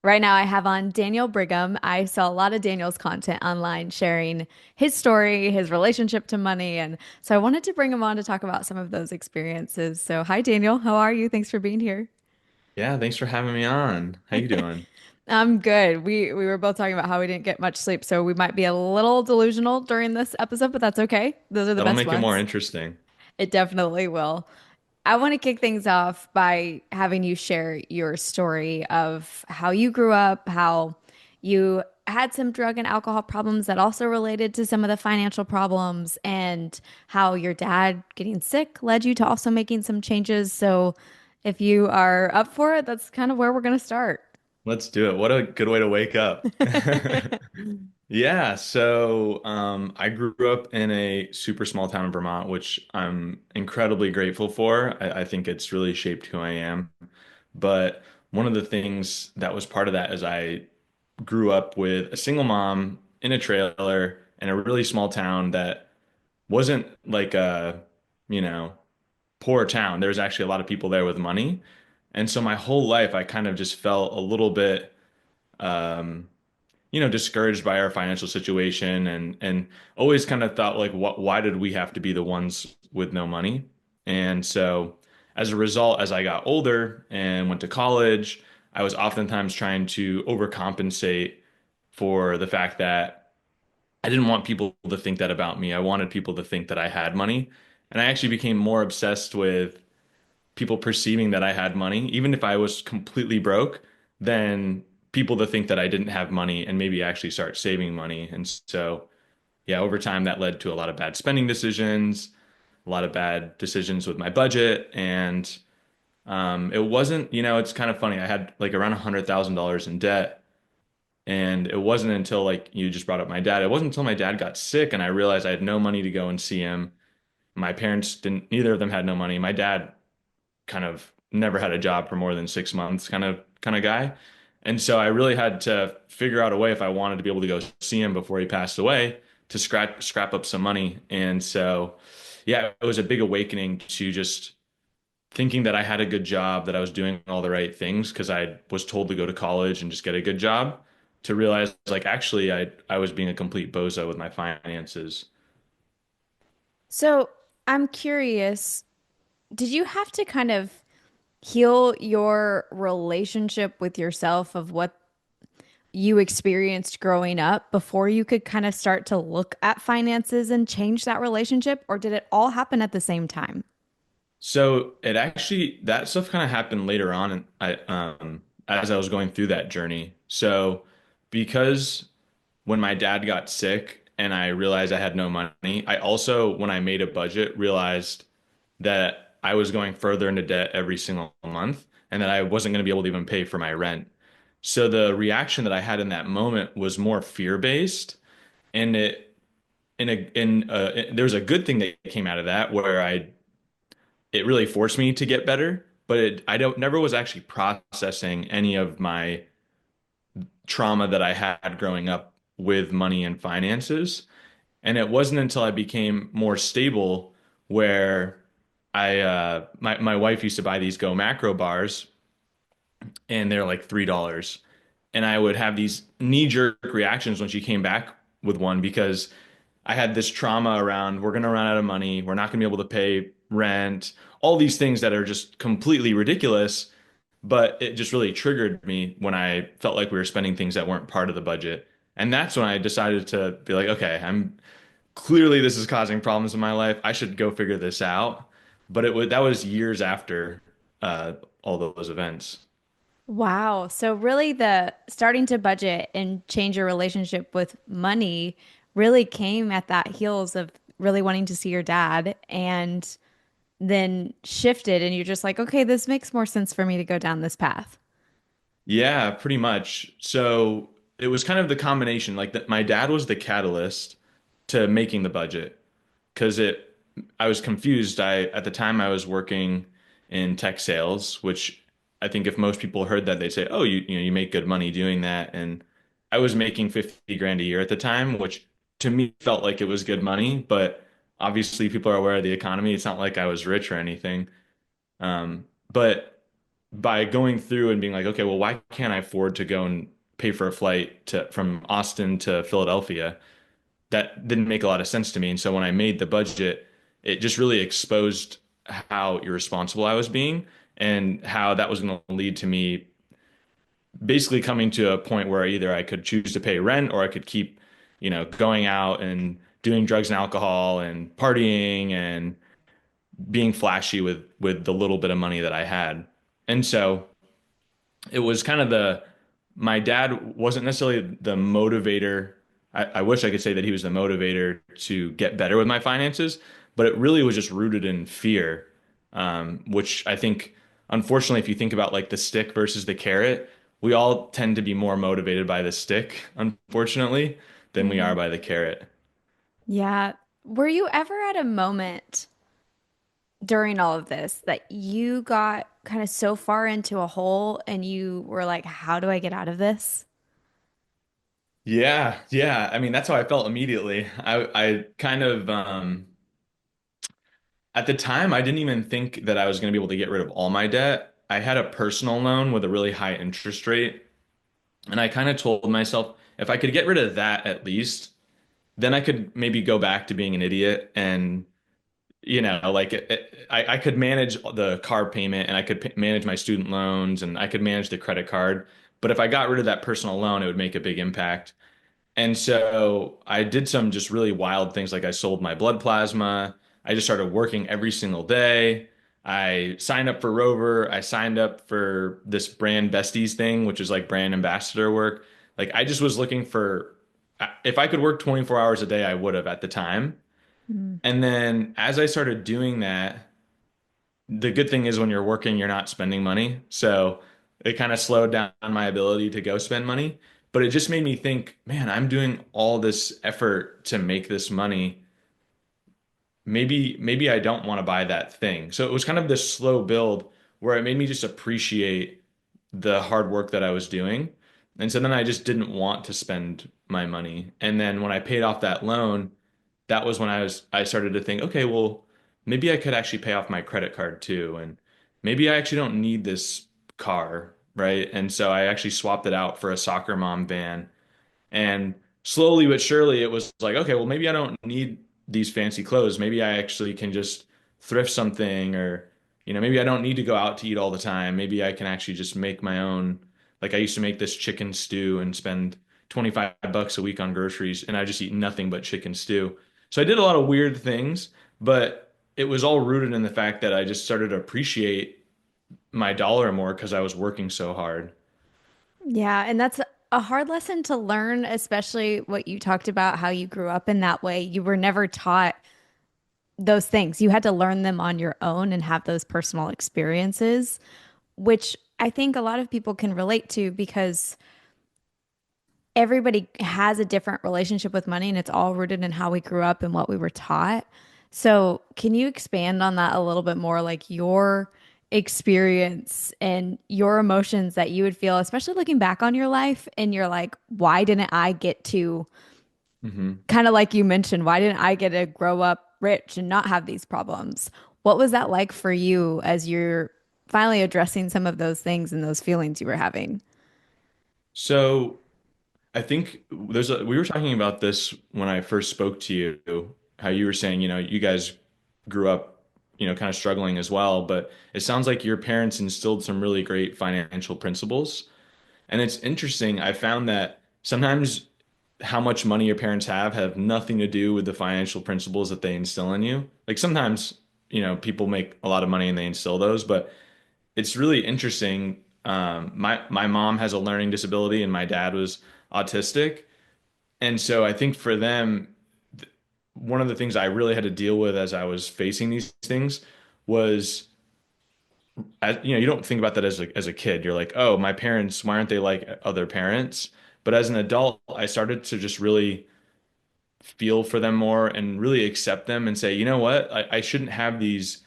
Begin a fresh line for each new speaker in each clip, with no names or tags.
Right now, I have on Daniel Brigham. I saw a lot of Daniel's content online sharing his story, his relationship to money. And so I wanted to bring him on to talk about some of those experiences. So, hi, Daniel. How are you? Thanks for being here.
Yeah, thanks for having me on. How you doing?
I'm good. We were both talking about how we didn't get much sleep, so we might be a little delusional during this episode, but that's okay. Those are the
That'll
best
make it more
ones.
interesting.
It definitely will. I want to kick things off by having you share your story of how you grew up, how you had some drug and alcohol problems that also related to some of the financial problems, and how your dad getting sick led you to also making some changes. So, if you are up for it, that's kind of where we're going to start.
Let's do it. What a good way to wake up. Yeah, I grew up in a super small town in Vermont, which I'm incredibly grateful for. I think it's really shaped who I am. But one of the things that was part of that is I grew up with a single mom in a trailer in a really small town that wasn't like a, you know, poor town. There's actually a lot of people there with money. And so my whole life, I kind of just felt a little bit, um, discouraged by our financial situation and always kind of thought like, why did we have to be the ones with no money? And so as a result, as I got older and went to college, I was oftentimes trying to overcompensate for the fact that I didn't want people to think that about me. I wanted people to think that I had money. And I actually became more obsessed with people perceiving that I had money, even if I was completely broke, then people to think that I didn't have money and maybe actually start saving money. And so, yeah, over time that led to a lot of bad spending decisions, a lot of bad decisions with my budget. And it wasn't, it's kind of funny. I had like around $100,000 in debt. And it wasn't until like you just brought up my dad. It wasn't until my dad got sick and I realized I had no money to go and see him. My parents didn't, neither of them had no money. My dad kind of never had a job for more than 6 months kind of guy. And so I really had to figure out a way if I wanted to be able to go see him before he passed away to scrap up some money. And so yeah, it was a big awakening to just thinking that I had a good job, that I was doing all the right things because I was told to go to college and just get a good job, to realize like actually I was being a complete bozo with my finances.
So, I'm curious, did you have to kind of heal your relationship with yourself of what you experienced growing up before you could kind of start to look at finances and change that relationship, or did it all happen at the same time?
So it actually that stuff kind of happened later on, and I as I was going through that journey. So because when my dad got sick and I realized I had no money, I also when I made a budget realized that I was going further into debt every single month and that I wasn't going to be able to even pay for my rent. So the reaction that I had in that moment was more fear-based, and there was a good thing that came out of that where it really forced me to get better, but I don't never was actually processing any of my trauma that I had growing up with money and finances. And it wasn't until I became more stable where my wife used to buy these Go Macro bars and they're like $3. And I would have these knee-jerk reactions when she came back with one because I had this trauma around we're going to run out of money, we're not going to be able to pay rent, all these things that are just completely ridiculous, but it just really triggered me when I felt like we were spending things that weren't part of the budget. And that's when I decided to be like, okay, I'm clearly this is causing problems in my life. I should go figure this out. But that was years after all those events.
Wow. So really the starting to budget and change your relationship with money really came at that heels of really wanting to see your dad and then shifted and you're just like, okay, this makes more sense for me to go down this path.
Yeah, pretty much. So it was kind of the combination, like that my dad was the catalyst to making the budget because I was confused. At the time I was working in tech sales, which I think if most people heard that, they'd say, "Oh, you make good money doing that." And I was making 50 grand a year at the time, which to me felt like it was good money, but obviously people are aware of the economy. It's not like I was rich or anything. But by going through and being like, okay, well, why can't I afford to go and pay for a flight to from Austin to Philadelphia? That didn't make a lot of sense to me. And so when I made the budget, it just really exposed how irresponsible I was being and how that was going to lead to me basically coming to a point where either I could choose to pay rent or I could keep, going out and doing drugs and alcohol and partying and being flashy with the little bit of money that I had. And so it was kind of my dad wasn't necessarily the motivator. I wish I could say that he was the motivator to get better with my finances, but it really was just rooted in fear, which I think, unfortunately, if you think about like the stick versus the carrot, we all tend to be more motivated by the stick, unfortunately, than we
Mm.
are by the carrot.
Yeah. Were you ever at a moment during all of this that you got kind of so far into a hole and you were like, how do I get out of this?
Yeah, yeah. I mean, that's how I felt immediately. I kind of at the time, I didn't even think that I was going to be able to get rid of all my debt. I had a personal loan with a really high interest rate, and I kind of told myself if I could get rid of that at least, then I could maybe go back to being an idiot and like I could manage the car payment and I could manage my student loans and I could manage the credit card. But if I got rid of that personal loan, it would make a big impact. And so I did some just really wild things like I sold my blood plasma. I just started working every single day. I signed up for Rover. I signed up for this brand besties thing, which is like brand ambassador work. Like I just was looking for if I could work 24 hours a day, I would have at the time.
Mm.
And then as I started doing that, the good thing is when you're working, you're not spending money. So it kind of slowed down my ability to go spend money. But it just made me think, man, I'm doing all this effort to make this money. Maybe I don't want to buy that thing. So it was kind of this slow build where it made me just appreciate the hard work that I was doing. And so then I just didn't want to spend my money. And then when I paid off that loan, that was when I started to think, okay, well, maybe I could actually pay off my credit card too, and maybe I actually don't need this car, right? And so I actually swapped it out for a soccer mom van, and slowly but surely it was like, okay, well, maybe I don't need these fancy clothes. Maybe I actually can just thrift something or, maybe I don't need to go out to eat all the time. Maybe I can actually just make my own. Like I used to make this chicken stew and spend 25 bucks a week on groceries and I just eat nothing but chicken stew. So I did a lot of weird things, but it was all rooted in the fact that I just started to appreciate my dollar more because I was working so hard.
Yeah, and that's a hard lesson to learn, especially what you talked about, how you grew up in that way. You were never taught those things. You had to learn them on your own and have those personal experiences, which I think a lot of people can relate to because everybody has a different relationship with money and it's all rooted in how we grew up and what we were taught. So, can you expand on that a little bit more, like your experience and your emotions that you would feel, especially looking back on your life and you're like, why didn't I get to,
hmm
kind of like you mentioned, why didn't I get to grow up rich and not have these problems? What was that like for you as you're finally addressing some of those things and those feelings you were having?
So I think we were talking about this when I first spoke to you, how you were saying, you guys grew up, kind of struggling as well, but it sounds like your parents instilled some really great financial principles. And it's interesting. I found that sometimes how much money your parents have nothing to do with the financial principles that they instill in you. Like sometimes, people make a lot of money and they instill those, but it's really interesting. My mom has a learning disability and my dad was autistic. And so I think for them, one of the things I really had to deal with as I was facing these things was, you don't think about that as a kid. You're like, oh, my parents, why aren't they like other parents? But as an adult, I started to just really feel for them more and really accept them and say, you know what? I shouldn't have these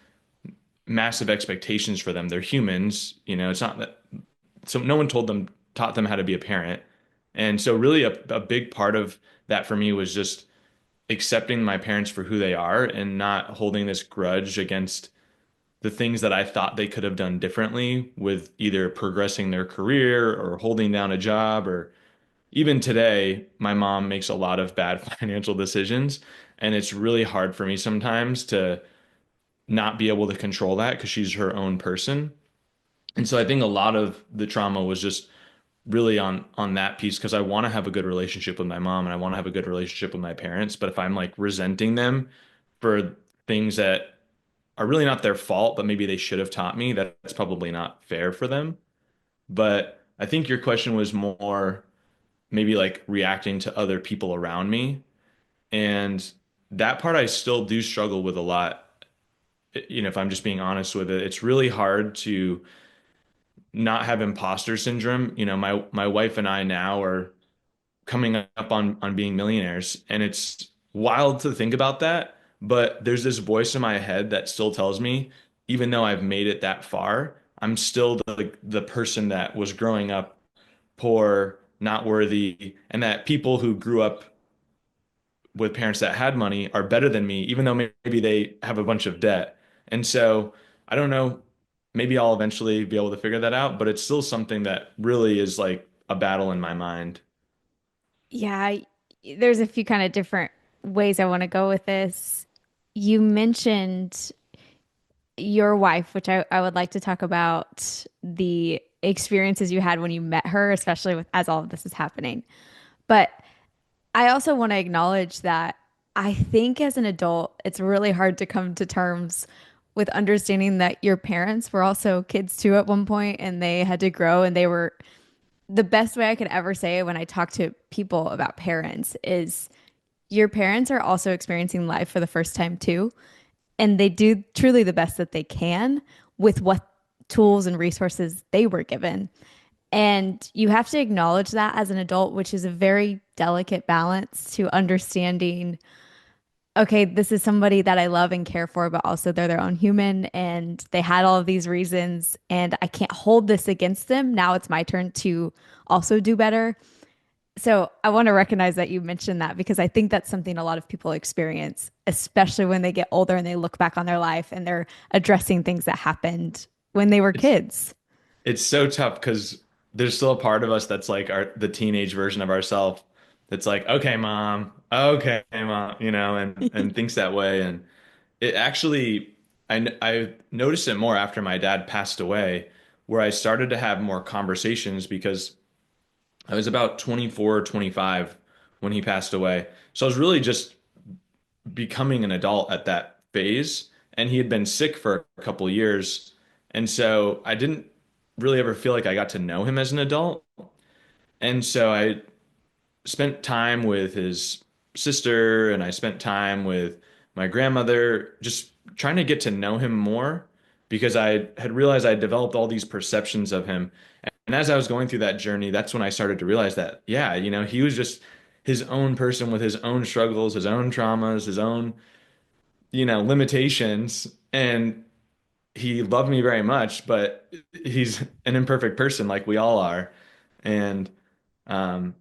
massive expectations for them. They're humans, it's not that, so no one taught them how to be a parent. And so really a big part of that for me was just accepting my parents for who they are and not holding this grudge against the things that I thought they could have done differently with either progressing their career or holding down a job, or even today, my mom makes a lot of bad financial decisions, and it's really hard for me sometimes to not be able to control that because she's her own person. And so I think a lot of the trauma was just really on that piece because I want to have a good relationship with my mom and I want to have a good relationship with my parents. But if I'm like resenting them for things that are really not their fault, but maybe they should have taught me, that's probably not fair for them. But I think your question was more maybe like reacting to other people around me. And that part I still do struggle with a lot. If I'm just being honest with it, it's really hard to not have imposter syndrome. My wife and I now are coming up on being millionaires, and it's wild to think about that. But there's this voice in my head that still tells me, even though I've made it that far, I'm still the person that was growing up poor, not worthy, and that people who grew up with parents that had money are better than me, even though maybe they have a bunch of debt. And so I don't know, maybe I'll eventually be able to figure that out, but it's still something that really is like a battle in my mind.
Yeah, there's a few kind of different ways I want to go with this. You mentioned your wife, which I would like to talk about the experiences you had when you met her, especially with as all of this is happening. But I also want to acknowledge that I think as an adult, it's really hard to come to terms with understanding that your parents were also kids too at one point and they had to grow and they were the best way I could ever say it when I talk to people about parents is your parents are also experiencing life for the first time too. And they do truly the best that they can with what tools and resources they were given. And you have to acknowledge that as an adult, which is a very delicate balance to understanding, okay, this is somebody that I love and care for, but also they're their own human and they had all of these reasons and I can't hold this against them. Now it's my turn to also do better. So I want to recognize that you mentioned that because I think that's something a lot of people experience, especially when they get older and they look back on their life and they're addressing things that happened when they were
It's
kids.
it's so tough because there's still a part of us that's like the teenage version of ourselves that's like, okay, mom, and thinks that way. And it actually, I noticed it more after my dad passed away, where I started to have more conversations because I was about 24 or 25 when he passed away. So I was really just becoming an adult at that phase, and he had been sick for a couple years. And so I didn't really ever feel like I got to know him as an adult. And so I spent time with his sister and I spent time with my grandmother, just trying to get to know him more because I had realized I had developed all these perceptions of him. And as I was going through that journey, that's when I started to realize that, yeah, he was just his own person with his own struggles, his own traumas, his own, limitations. And he loved me very much, but he's an imperfect person like we all are. And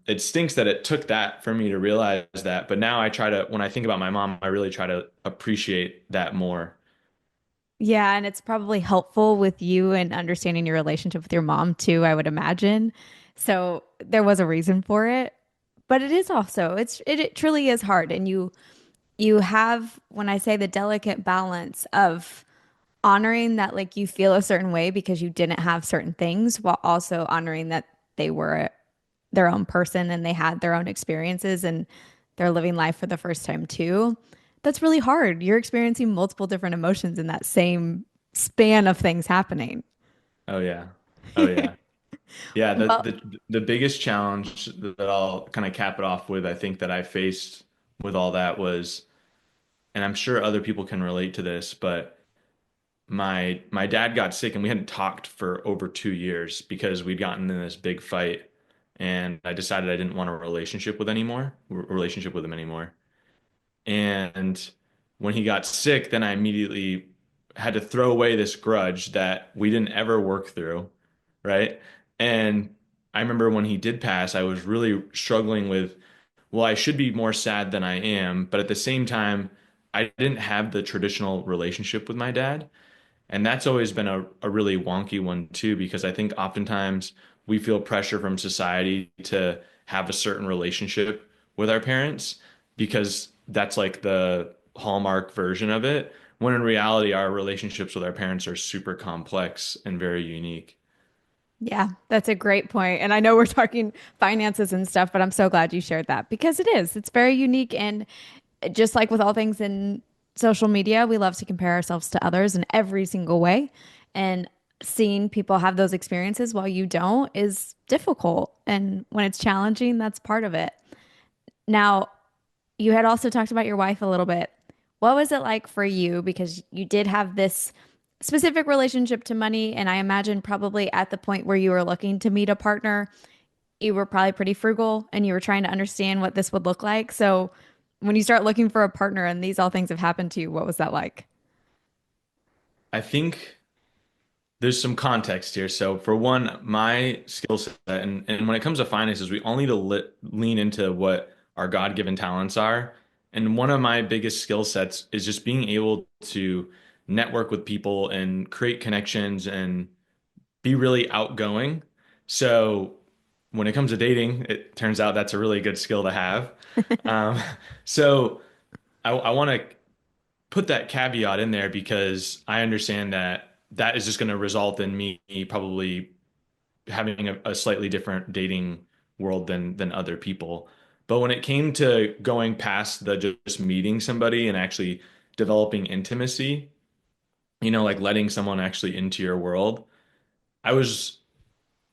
it stinks that it took that for me to realize that. But now when I think about my mom, I really try to appreciate that more.
Yeah, and it's probably helpful with you and understanding your relationship with your mom too, I would imagine. So there was a reason for it. But it is also, it truly is hard. And you have, when I say the delicate balance of honoring that like you feel a certain way because you didn't have certain things while also honoring that they were their own person and they had their own experiences and they're living life for the first time too. That's really hard. You're experiencing multiple different emotions in that same span of things happening.
Oh yeah. Oh yeah. Yeah, the
Well,
the biggest challenge that I'll kind of cap it off with, I think that I faced with all that was, and I'm sure other people can relate to this, but my dad got sick and we hadn't talked for over 2 years because we'd gotten in this big fight, and I decided I didn't want a relationship with him anymore. And when he got sick, then I immediately had to throw away this grudge that we didn't ever work through, right? And I remember when he did pass, I was really struggling with, well, I should be more sad than I am, but at the same time, I didn't have the traditional relationship with my dad. And that's always been a really wonky one too, because I think oftentimes we feel pressure from society to have a certain relationship with our parents because that's like the hallmark version of it, when in reality, our relationships with our parents are super complex and very unique.
Yeah, that's a great point. And I know we're talking finances and stuff, but I'm so glad you shared that because it is. It's very unique. And just like with all things in social media, we love to compare ourselves to others in every single way. And seeing people have those experiences while you don't is difficult. And when it's challenging, that's part of it. Now, you had also talked about your wife a little bit. What was it like for you? Because you did have this specific relationship to money, and I imagine probably at the point where you were looking to meet a partner, you were probably pretty frugal and you were trying to understand what this would look like. So when you start looking for a partner and these all things have happened to you, what was that like?
I think there's some context here. So for one, my skill set and when it comes to finances, we all need to lean into what our God-given talents are. And one of my biggest skill sets is just being able to network with people and create connections and be really outgoing. So when it comes to dating, it turns out that's a really good skill to have. Um, so I want to put that caveat in there because I understand that that is just going to result in me probably having a slightly different dating world than other people. But when it came to going past the just meeting somebody and actually developing intimacy, like letting someone actually into your world, I was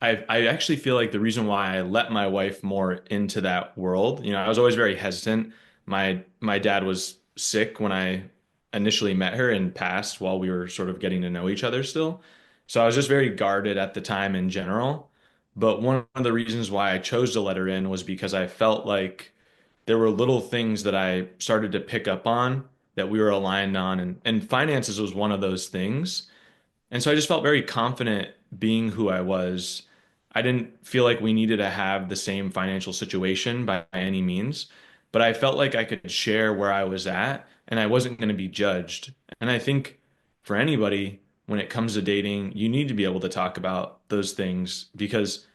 I actually feel like the reason why I let my wife more into that world, I was always very hesitant. My dad was sick when I initially met her and passed while we were sort of getting to know each other still. So I was just very guarded at the time in general. But one of the reasons why I chose to let her in was because I felt like there were little things that I started to pick up on that we were aligned on, and finances was one of those things. And so I just felt very confident being who I was. I didn't feel like we needed to have the same financial situation by any means, but I felt like I could share where I was at and I wasn't going to be judged. And I think for anybody, when it comes to dating, you need to be able to talk about those things because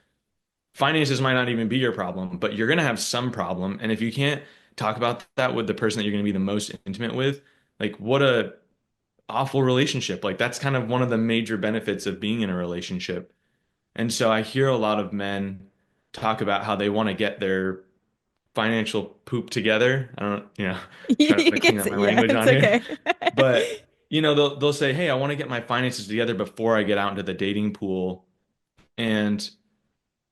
finances might not even be your problem, but you're going to have some problem. And if you can't talk about that with the person that you're going to be the most intimate with, like what a awful relationship. Like that's kind of one of the major benefits of being in a relationship. And so I hear a lot of men talk about how they want to get their financial poop together. I don't, trying
You
to clean
get
up
it.
my
Yeah,
language
it's
on here.
okay.
But, they'll say, "Hey, I want to get my finances together before I get out into the dating pool." And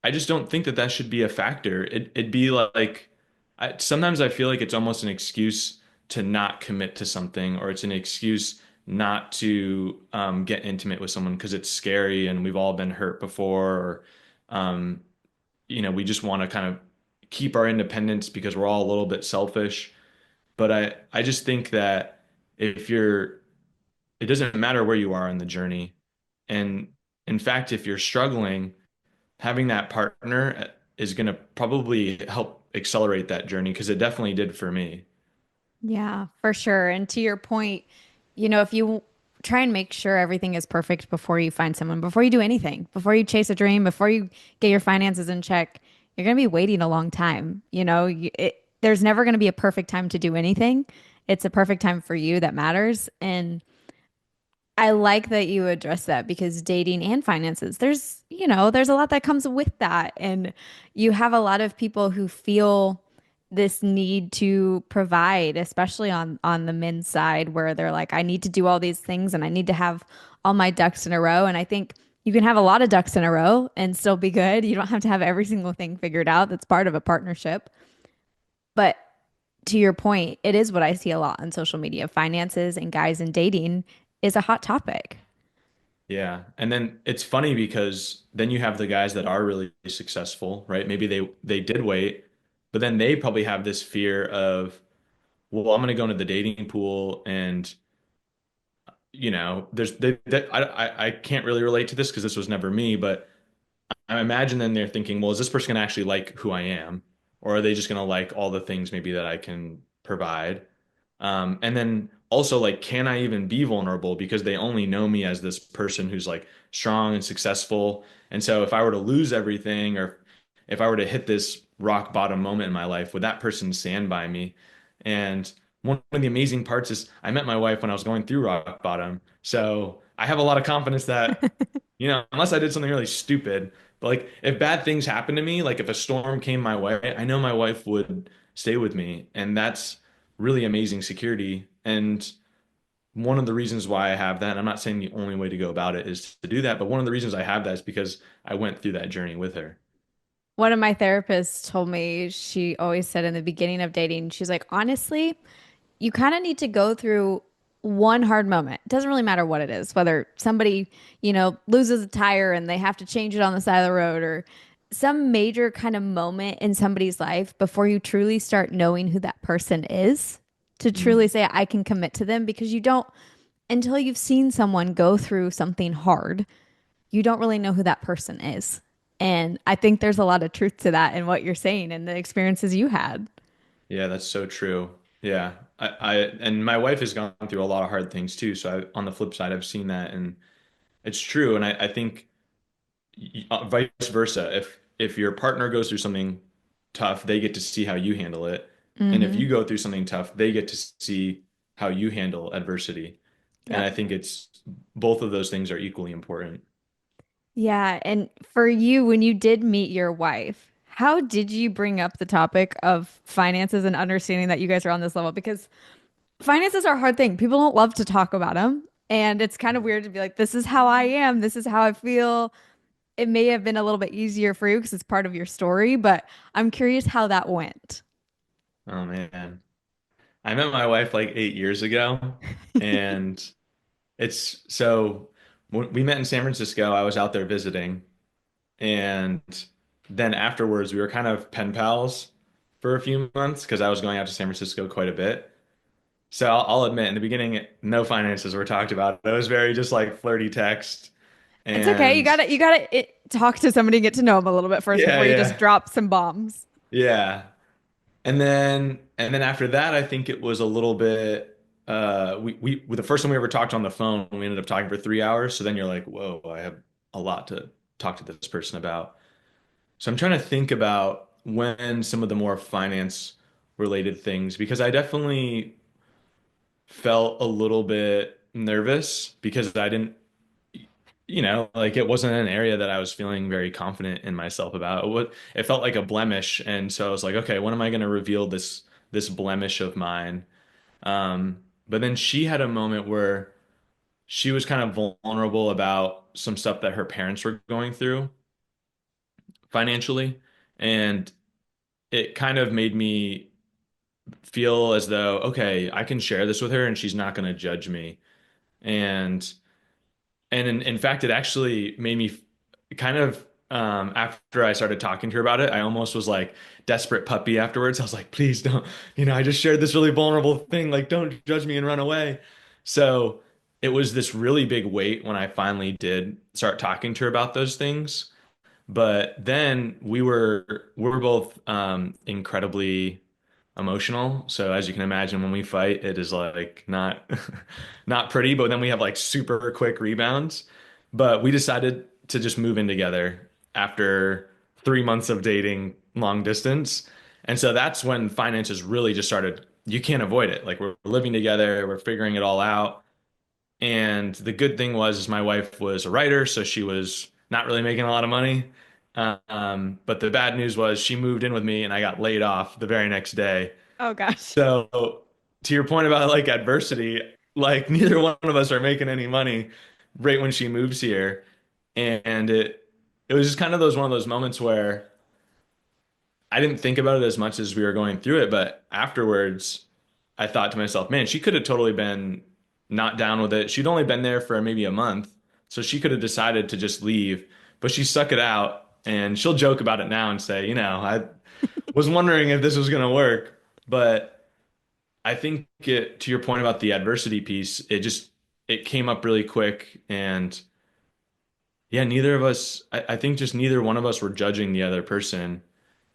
I just don't think that that should be a factor. It'd be like, sometimes I feel like it's almost an excuse to not commit to something, or it's an excuse not to get intimate with someone because it's scary and we've all been hurt before, or um, we just want to kind of keep our independence because we're all a little bit selfish. But I just think that if you're, it doesn't matter where you are in the journey. And in fact, if you're struggling, having that partner is going to probably help accelerate that journey because it definitely did for me.
Yeah, for sure. And to your point, if you try and make sure everything is perfect before you find someone, before you do anything, before you chase a dream, before you get your finances in check, you're going to be waiting a long time. There's never going to be a perfect time to do anything. It's a perfect time for you that matters. And I like that you address that because dating and finances, there's a lot that comes with that. And you have a lot of people who feel this need to provide, especially on the men's side, where they're like, I need to do all these things and I need to have all my ducks in a row. And I think you can have a lot of ducks in a row and still be good. You don't have to have every single thing figured out. That's part of a partnership. But to your point, it is what I see a lot on social media. Finances and guys and dating is a hot topic.
Yeah. And then it's funny because then you have the guys that are really successful, right? Maybe they did wait, but then they probably have this fear of, well, I'm going to go into the dating pool and there's I can't really relate to this because this was never me, but I imagine then they're thinking, well, is this person going to actually like who I am? Or are they just going to like all the things maybe that I can provide? And then also like, can I even be vulnerable? Because they only know me as this person who's like strong and successful. And so if I were to lose everything, or if I were to hit this rock bottom moment in my life, would that person stand by me? And one of the amazing parts is I met my wife when I was going through rock bottom. So I have a lot of confidence that, unless I did something really stupid, but like if bad things happen to me, like if a storm came my way, I know my wife would stay with me. And that's really amazing security. And one of the reasons why I have that, and I'm not saying the only way to go about it is to do that, but one of the reasons I have that is because I went through that journey with her.
One of my therapists told me, she always said in the beginning of dating, she's like, honestly, you kind of need to go through one hard moment. It doesn't really matter what it is, whether somebody, loses a tire and they have to change it on the side of the road, or some major kind of moment in somebody's life before you truly start knowing who that person is, to truly
Mm.
say, I can commit to them, because you don't, until you've seen someone go through something hard, you don't really know who that person is. And I think there's a lot of truth to that in what you're saying and the experiences you had.
Yeah, that's so true. Yeah. And my wife has gone through a lot of hard things too. So on the flip side, I've seen that, and it's true. And I think vice versa. If your partner goes through something tough, they get to see how you handle it. And if
Mm-hmm.
you go through something tough, they get to see how you handle adversity. And
Yep.
I think it's both of those things are equally important.
Yeah. And for you, when you did meet your wife, how did you bring up the topic of finances and understanding that you guys are on this level? Because finances are a hard thing. People don't love to talk about them. And it's kind of weird to be like, this is how I am. This is how I feel. It may have been a little bit easier for you because it's part of your story, but I'm curious how that went.
Oh man. I met my wife like 8 years ago, and it's so when we met in San Francisco. I was out there visiting, and then afterwards we were kind of pen pals for a few months because I was going out to San Francisco quite a bit. So I'll admit, in the beginning, no finances were talked about. It was very just like flirty text,
It's okay.
and
You gotta talk to somebody and get to know them a little bit first
yeah,
before you just
yeah,
drop some bombs.
yeah. And then after that, I think it was a little bit. We the first time we ever talked on the phone, we ended up talking for 3 hours. So then you're like, whoa, I have a lot to talk to this person about. So I'm trying to think about when some of the more finance related things, because I definitely felt a little bit nervous because I didn't, like it wasn't an area that I was feeling very confident in myself about. It felt like a blemish, and so I was like, okay, when am I going to reveal this blemish of mine? But then she had a moment where she was kind of vulnerable about some stuff that her parents were going through financially, and it kind of made me feel as though, okay, I can share this with her and she's not going to judge me. And in fact, it actually made me kind of after I started talking to her about it, I almost was like desperate puppy afterwards. I was like, please don't, I just shared this really vulnerable thing. Like, don't judge me and run away. So it was this really big weight when I finally did start talking to her about those things. But then we were both incredibly emotional. So as you can imagine, when we fight, it is like not not pretty, but then we have like super quick rebounds. But we decided to just move in together after 3 months of dating long distance. And so that's when finances really just started. You can't avoid it. Like we're living together, we're figuring it all out. And the good thing was is my wife was a writer, so she was not really making a lot of money. But the bad news was she moved in with me and I got laid off the very next day.
Oh gosh.
So to your point about like adversity, like neither one of us are making any money right when she moves here. And it was just kind of one of those moments where I didn't think about it as much as we were going through it, but afterwards I thought to myself, man, she could have totally been not down with it. She'd only been there for maybe a month, so she could have decided to just leave, but she stuck it out. And she'll joke about it now and say, I was wondering if this was going to work, but I think to your point about the adversity piece, it came up really quick. And yeah, neither of us, I think just neither one of us were judging the other person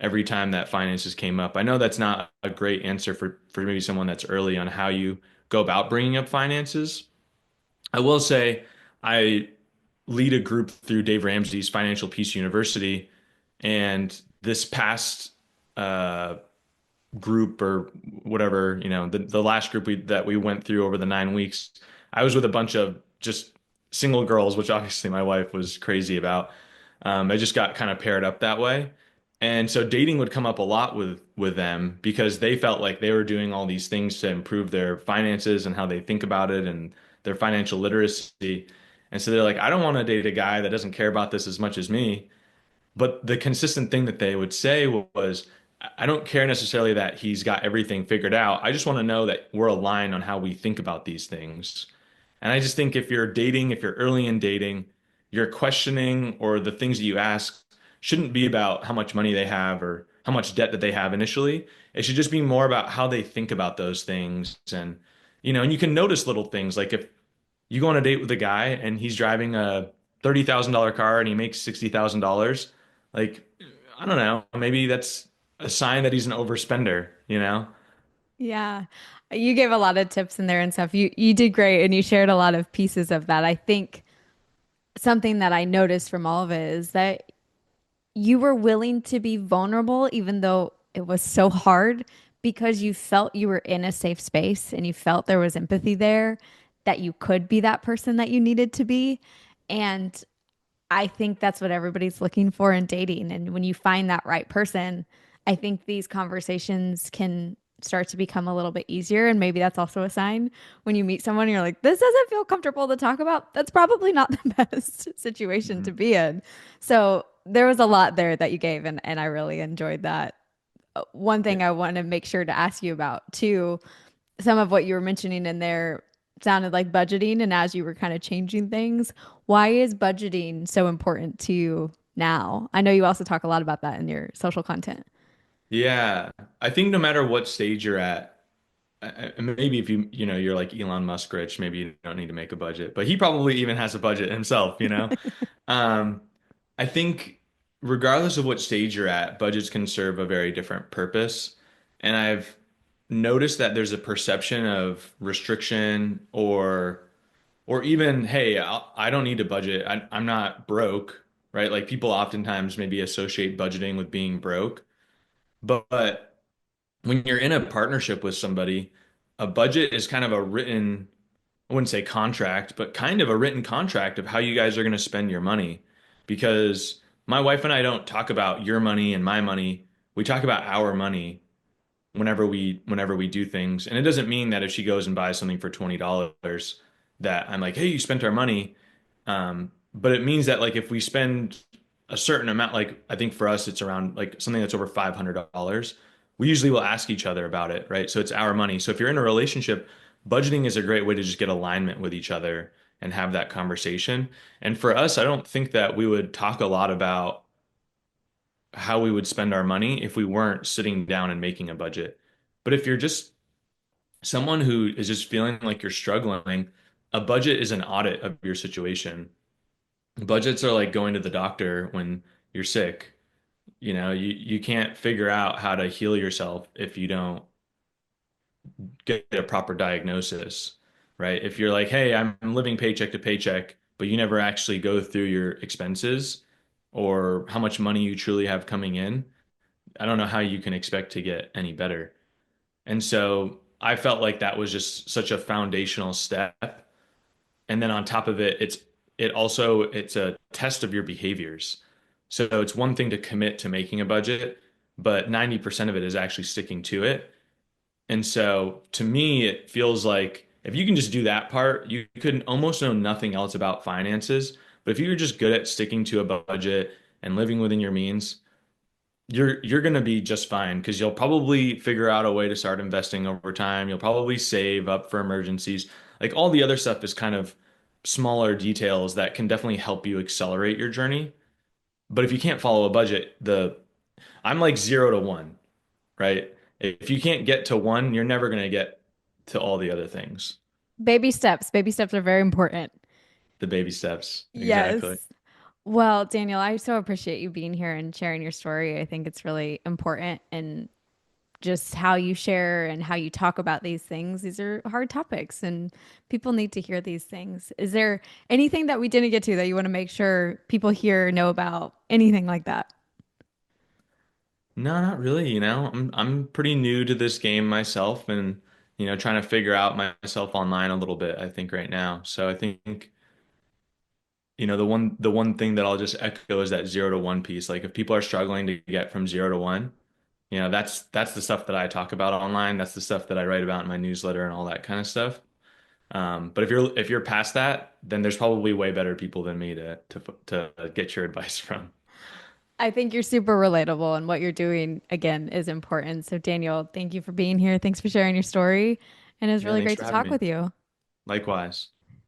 every time that finances came up. I know that's not a great answer for maybe someone that's early on how you go about bringing up finances. I will say I lead a group through Dave Ramsey's Financial Peace University, and this past uh, group or whatever, the last group that we went through over the 9 weeks, I was with a bunch of just single girls, which obviously my wife was crazy about. I just got kind of paired up that way. And so dating would come up a lot with them because they felt like they were doing all these things to improve their finances and how they think about it and their financial literacy. And so they're like, I don't want to date a guy that doesn't care about this as much as me. But the consistent thing that they would say was, I don't care necessarily that he's got everything figured out. I just want to know that we're aligned on how we think about these things. And I just think if you're dating, if you're early in dating, your questioning or the things that you ask shouldn't be about how much money they have or how much debt that they have initially. It should just be more about how they think about those things. And you can notice little things like if you go on a date with a guy and he's driving a $30,000 car and he makes $60,000, like, I don't know, maybe that's a sign that he's an overspender, you know?
Yeah. You gave a lot of tips in there and stuff. You did great and you shared a lot of pieces of that. I think something that I noticed from all of it is that you were willing to be vulnerable even though it was so hard because you felt you were in a safe space and you felt there was empathy there, that you could be that person that you needed to be. And I think that's what everybody's looking for in dating. And when you find that right person, I think these conversations can start to become a little bit easier. And maybe that's also a sign when you meet someone and you're like, this doesn't feel comfortable to talk about. That's probably not the best situation to
Mhm.
be in. So there was a lot there that you gave, and I really enjoyed that. One
Yeah.
thing I want to make sure to ask you about too, some of what you were mentioning in there sounded like budgeting. And as you were kind of changing things, why is budgeting so important to you now? I know you also talk a lot about that in your social content.
Yeah. I think no matter what stage you're at, maybe if you're like Elon Musk rich, maybe you don't need to make a budget, but he probably even has a budget himself. Um, I think regardless of what stage you're at, budgets can serve a very different purpose. And I've noticed that there's a perception of restriction or even, hey, I don't need to budget. I'm not broke, right? Like people oftentimes maybe associate budgeting with being broke. But when you're in a partnership with somebody, a budget is kind of a written, I wouldn't say contract, but kind of a written contract of how you guys are going to spend your money. Because my wife and I don't talk about your money and my money. We talk about our money whenever we do things. And it doesn't mean that if she goes and buys something for $20 that I'm like, hey, you spent our money. But it means that like if we spend a certain amount, like I think for us it's around like something that's over $500, we usually will ask each other about it, right? So it's our money. So if you're in a relationship, budgeting is a great way to just get alignment with each other and have that conversation. And for us, I don't think that we would talk a lot about how we would spend our money if we weren't sitting down and making a budget. But if you're just someone who is just feeling like you're struggling, a budget is an audit of your situation. Budgets are like going to the doctor when you're sick. You can't figure out how to heal yourself if you don't get a proper diagnosis, right? If you're like, hey, I'm living paycheck to paycheck, but you never actually go through your expenses or how much money you truly have coming in, I don't know how you can expect to get any better. And so I felt like that was just such a foundational step. And then on top of it, it's a test of your behaviors. So it's one thing to commit to making a budget, but 90% of it is actually sticking to it. And so to me, it feels like if you can just do that part, you could almost know nothing else about finances. But if you're just good at sticking to a budget and living within your means, you're going to be just fine because you'll probably figure out a way to start investing over time. You'll probably save up for emergencies. Like all the other stuff is kind of smaller details that can definitely help you accelerate your journey. But if you can't follow a budget, the I'm like 0 to 1, right? If you can't get to one, you're never going to get to all the other things.
Baby steps. Baby steps are very important.
The baby steps. Exactly.
Yes. Well, Daniel, I so appreciate you being here and sharing your story. I think it's really important and just how you share and how you talk about these things. These are hard topics and people need to hear these things. Is there anything that we didn't get to that you want to make sure people here know about? Anything like that?
No, not really, I'm pretty new to this game myself and trying to figure out myself online a little bit, I think right now. So I think the one thing that I'll just echo is that 0 to 1 piece. Like if people are struggling to get from 0 to 1, that's the stuff that I talk about online. That's the stuff that I write about in my newsletter and all that kind of stuff. But if you're past that, then there's probably way better people than me to get your advice from.
I think you're super relatable and what you're doing again is important. So Daniel, thank you for being here. Thanks for sharing your story. And it was
Yeah,
really
thanks
great
for
to
having
talk
me.
with you.
Likewise.